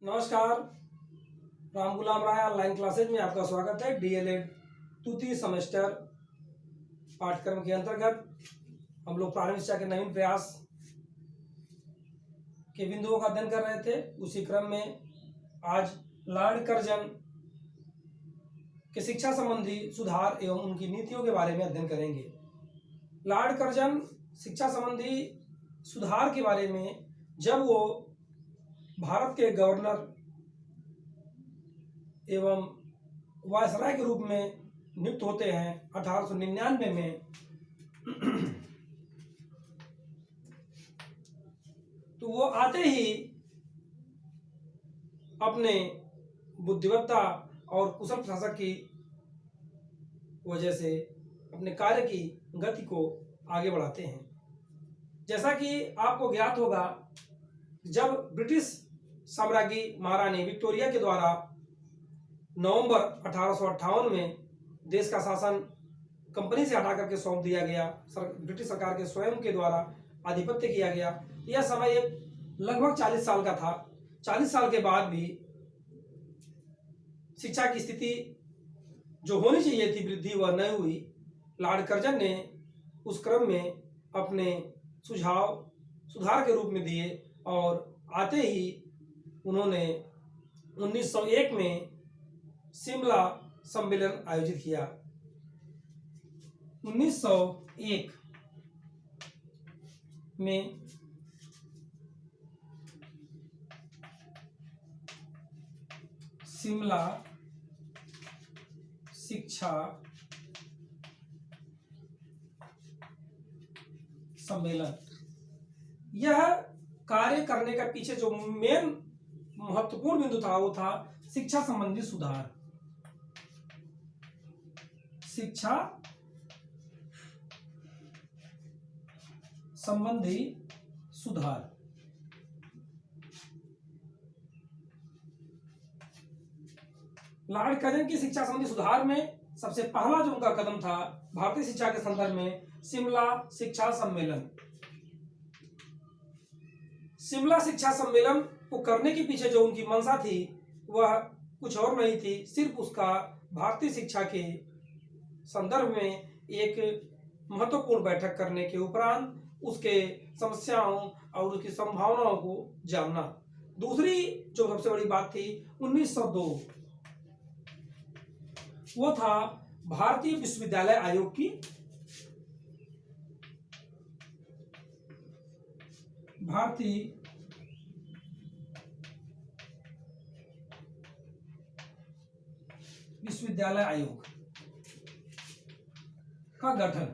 नमस्कार। राम गुलाम राय online classes में आपका स्वागत है। डीएलएड तृतीय सेमेस्टर पाठ्यक्रम के अंतर्गत हम लोग प्रारंभिक शिक्षा के नवीन प्रयास के बिंदुओं का अध्ययन कर रहे थे। उसी क्रम में आज लॉर्ड कर्जन के शिक्षा संबंधी सुधार एवं उनकी नीतियों के बारे में अध्ययन करेंगे। लॉर्ड कर्जन शिक्षा संबंधी सुधार के बारे में जब वो भारत के गवर्नर एवं वायसराय के रूप में नियुक्त होते हैं 1899 में, तो वो आते ही अपने बुद्धिमत्ता और कुशल प्रशासक की वजह से अपने कार्य की गति को आगे बढ़ाते हैं। जैसा कि आपको ज्ञात होगा, जब ब्रिटिश साम्राज्ञी महारानी विक्टोरिया के द्वारा नवंबर 1858 में देश का शासन कंपनी से हटा करके सौंप दिया गया, ब्रिटिश सरकार के स्वयं के द्वारा आधिपत्य किया गया। यह समय एक लगभग 40 साल का था। 40 साल के बाद भी शिक्षा की स्थिति जो होनी चाहिए थी वृद्धि, वह नहीं हुई। लॉर्ड कर्जन ने उस क्रम में अपने सुझाव सुधार के रूप में दिए और आते ही उन्होंने 1901 में शिमला सम्मेलन आयोजित किया। 1901 में शिमला शिक्षा सम्मेलन, यह कार्य करने का पीछे जो मेन महत्वपूर्ण बिंदु था वो था शिक्षा संबंधी सुधार। शिक्षा संबंधी सुधार। लॉर्ड कर्जन की शिक्षा संबंधी सुधार में सबसे पहला जो उनका कदम था भारतीय शिक्षा के संदर्भ में शिमला शिक्षा सम्मेलन। शिमला शिक्षा सम्मेलन को करने के पीछे जो उनकी मंशा थी वह कुछ और नहीं थी, सिर्फ उसका भारतीय शिक्षा के संदर्भ में एक महत्वपूर्ण बैठक करने के उपरांत उसके समस्याओं और उसकी संभावनाओं को जानना। दूसरी जो सबसे बड़ी बात थी 1902, वो था भारतीय विश्वविद्यालय आयोग की भारतीय विश्वविद्यालय आयोग का गठन।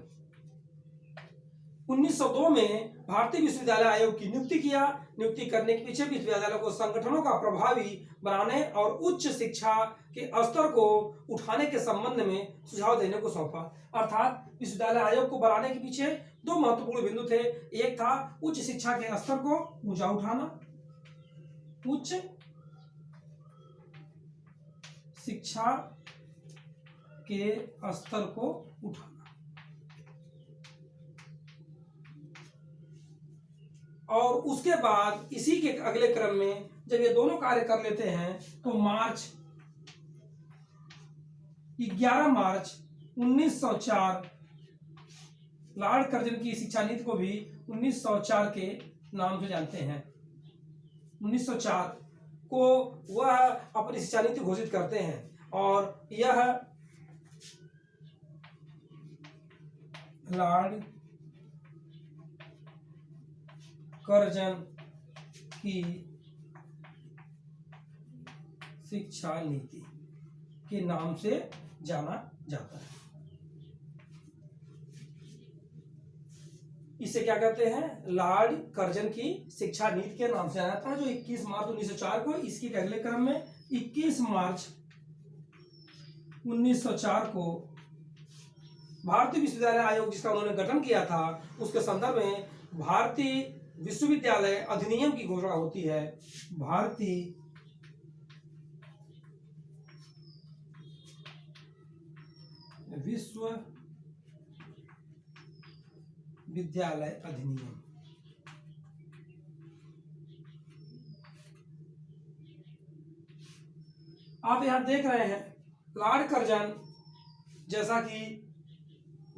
1902 में भारतीय विश्वविद्यालय आयोग की नियुक्ति किया। नियुक्ति करने के पीछे विश्वविद्यालयों को संगठनों का प्रभावी बनाने और उच्च शिक्षा के स्तर को उठाने के संबंध में सुझाव देने को सौंपा। अर्थात विश्वविद्यालय आयोग को बनाने के पीछे दो महत्वपूर्ण बिंदु थे। एक था उच्च शिक्षा के स्तर को ऊंचा उठाना, उच्च शिक्षा के स्तर को उठाना, और उसके बाद इसी के अगले क्रम में जब ये दोनों कार्य कर लेते हैं तो 11 मार्च 1904 लॉर्ड कर्जन की शिक्षा नीति को भी 1904 के नाम से जानते हैं। 1904 को वह अपनी शिक्षा नीति घोषित करते हैं और यह लॉर्ड कर्जन की शिक्षा नीति के नाम से जाना जाता है। इसे क्या कहते हैं? लॉर्ड कर्जन की शिक्षा नीति के नाम से जाना जाता है, जो 21 मार्च 1904 को, इसके अगले क्रम में 21 मार्च 1904 को भारतीय विश्वविद्यालय आयोग जिसका उन्होंने गठन किया था उसके संदर्भ में भारतीय विश्वविद्यालय अधिनियम की घोषणा होती है। भारतीय विश्वविद्यालय अधिनियम आप यहाँ देख रहे हैं लॉर्ड कर्जन, जैसा कि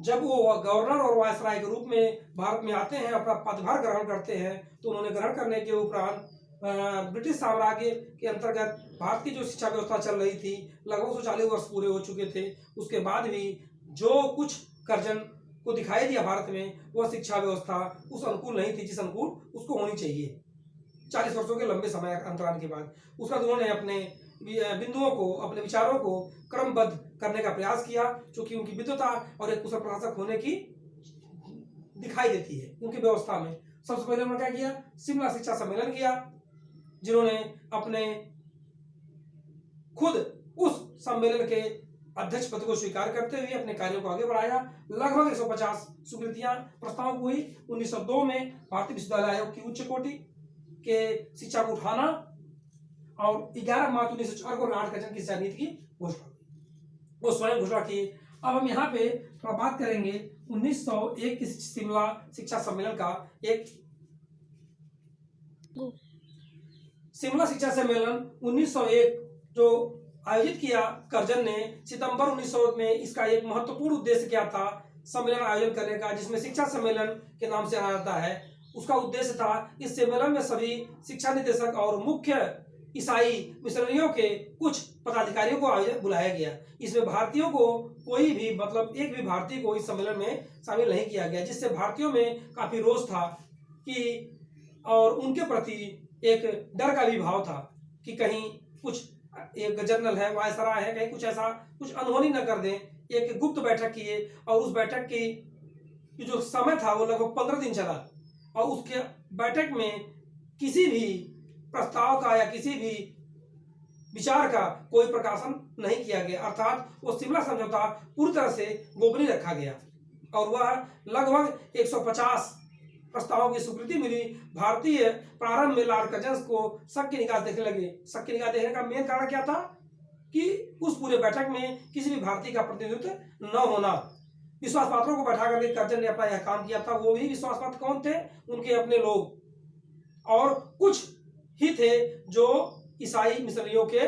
जब वो गवर्नर और वायसराय के रूप में भारत में आते हैं, अपना पदभार ग्रहण करते हैं, तो उन्होंने ग्रहण करने के उपरांत ब्रिटिश साम्राज्य के अंतर्गत भारत की जो शिक्षा व्यवस्था चल रही थी, लगभग 140 वर्ष पूरे हो चुके थे। उसके बाद भी जो कुछ कर्जन को दिखाई दिया भारत में, वह शिक्षा व्यवस्था उस अनुकूल नहीं थी जिस अनुकूल उसको होनी चाहिए। 40 वर्षों के लंबे समय अंतराल के बाद उसका उन्होंने अपने बिंदुओं को, अपने विचारों को क्रमबद्ध करने का प्रयास किया, क्योंकि उनकी विद्वता और एक कुशल प्रशासक होने की दिखाई देती है उनकी व्यवस्था में। सबसे पहले उन्होंने क्या किया, शिमला शिक्षा सम्मेलन किया, जिन्होंने अपने खुद उस सम्मेलन के अध्यक्ष पद को स्वीकार करते हुए अपने कार्यों को आगे बढ़ाया। लगभग 150 स्वीकृतियां प्रस्ताव हुई। 1902 में भारतीय विश्वविद्यालय आयोग की उच्च कोटि के शिक्षा को उठाना और 11 मार्च 1904 को लॉर्ड कर्जन की शिक्षा नीति की घोषणा, वो स्वयं घोषणा की। अब हम यहाँ पे थोड़ा बात करेंगे 1901 की शिमला शिक्षा सम्मेलन का। एक शिमला शिक्षा सम्मेलन 1901 जो आयोजित किया कर्जन ने सितंबर 1900 में, इसका एक महत्वपूर्ण उद्देश्य क्या था सम्मेलन आयोजन करने का, जिसमें शिक्षा सम्मेलन के नाम से जाना जाता है। उसका उद्देश्य था इस सम्मेलन में सभी शिक्षा निदेशक और मुख्य ईसाई मिशनरियों के कुछ पदाधिकारियों को बुलाया गया। इसमें भारतीयों को कोई भी, मतलब एक भी भारतीय को इस सम्मेलन में शामिल नहीं किया गया, जिससे भारतीयों में काफी रोष था कि, और उनके प्रति एक डर का भी भाव था कि कहीं कुछ एक जनरल है, वायसराय है, कहीं कुछ ऐसा कुछ अनहोनी न कर दें। एक गुप्त बैठक किए और उस बैठक की जो समय था वो लगभग 15 दिन चला, और उसके बैठक में किसी भी प्रस्ताव का या किसी भी विचार का कोई प्रकाशन नहीं किया गया, अर्थात वो शिमला समझौता पूरी तरह से गोपनीय रखा गया। और वह लगभग 150 प्रस्तावों की स्वीकृति मिली। भारतीय प्रारंभ में लॉर्ड कर्जन को शक की निगाह देखने लगे। शक की निगाह देखने का मेन कारण क्या था कि उस पूरे बैठक में किसी भी भारतीय का प्रतिनिधित्व न होना। विश्वास पात्रों को बैठा करके कर्जन ने अपना यह काम किया था। वो भी विश्वास पात्र कौन थे, उनके अपने लोग, और कुछ ही थे जो ईसाई मिशनरियों के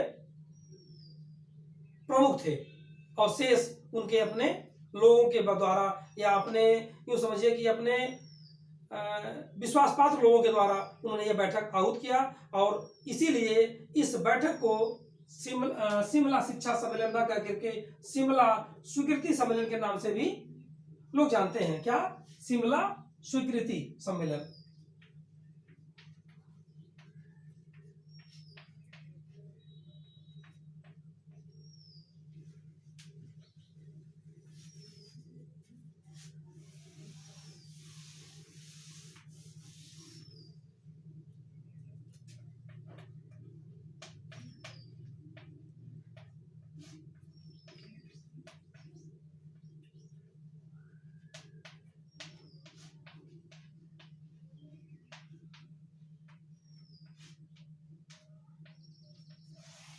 प्रमुख थे, और शेष उनके अपने लोगों के द्वारा, या अपने यूं समझिए कि अपने विश्वास पात्र लोगों के द्वारा उन्होंने यह बैठक आहूत किया। और इसीलिए इस बैठक को शिमला शिक्षा सम्मेलन न करके शिमला स्वीकृति सम्मेलन के नाम से भी लोग जानते हैं। क्या? शिमला स्वीकृति सम्मेलन।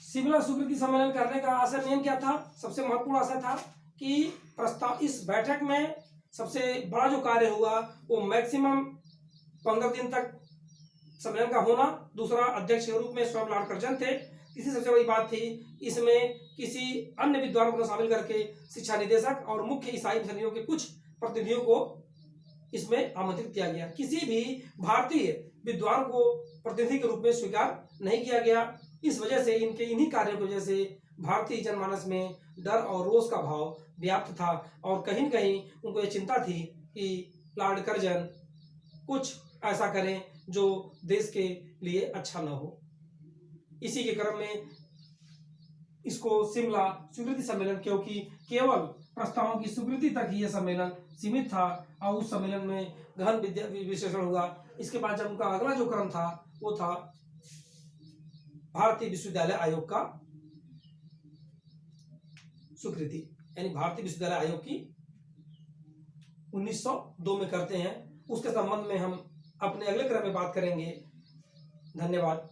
शिमला स्वीकृति सम्मेलन करने का आशय मेन क्या था? सबसे महत्वपूर्ण आशय था कि प्रस्ताव, इस बैठक में सबसे बड़ा जो कार्य हुआ वो मैक्सिमम 15 दिन तक सम्मेलन का होना। दूसरा, अध्यक्ष के रूप में स्वयं लॉर्ड कर्जन थे। तीसरी सबसे बड़ी बात थी, इसमें किसी अन्य विद्वान को शामिल करके शिक्षा निदेशक और मुख्य ईसाई मिशनरियों के कुछ प्रतिनिधियों को इसमें आमंत्रित किया गया। किसी भी भारतीय विद्वान को प्रतिनिधि के रूप में स्वीकार नहीं किया गया। इस वजह से, इन्हीं कार्यों की वजह से भारतीय जनमानस में डर और रोष का भाव व्याप्त था, और कहीं न कहीं उनको ये चिंता थी कि लॉर्ड कर्जन कुछ ऐसा करें जो देश के लिए अच्छा न हो। इसी के क्रम में इसको शिमला स्वीकृति सम्मेलन, क्योंकि केवल प्रस्तावों की स्वीकृति तक ही यह सम्मेलन सीमित था, और उस सम्मेलन में गहन विश्लेषण हुआ। इसके बाद जब उनका अगला जो क्रम था वो था भारतीय विश्वविद्यालय आयोग का स्वीकृति, यानी भारतीय विश्वविद्यालय आयोग की 1902 में करते हैं। उसके संबंध में हम अपने अगले क्रम में बात करेंगे। धन्यवाद।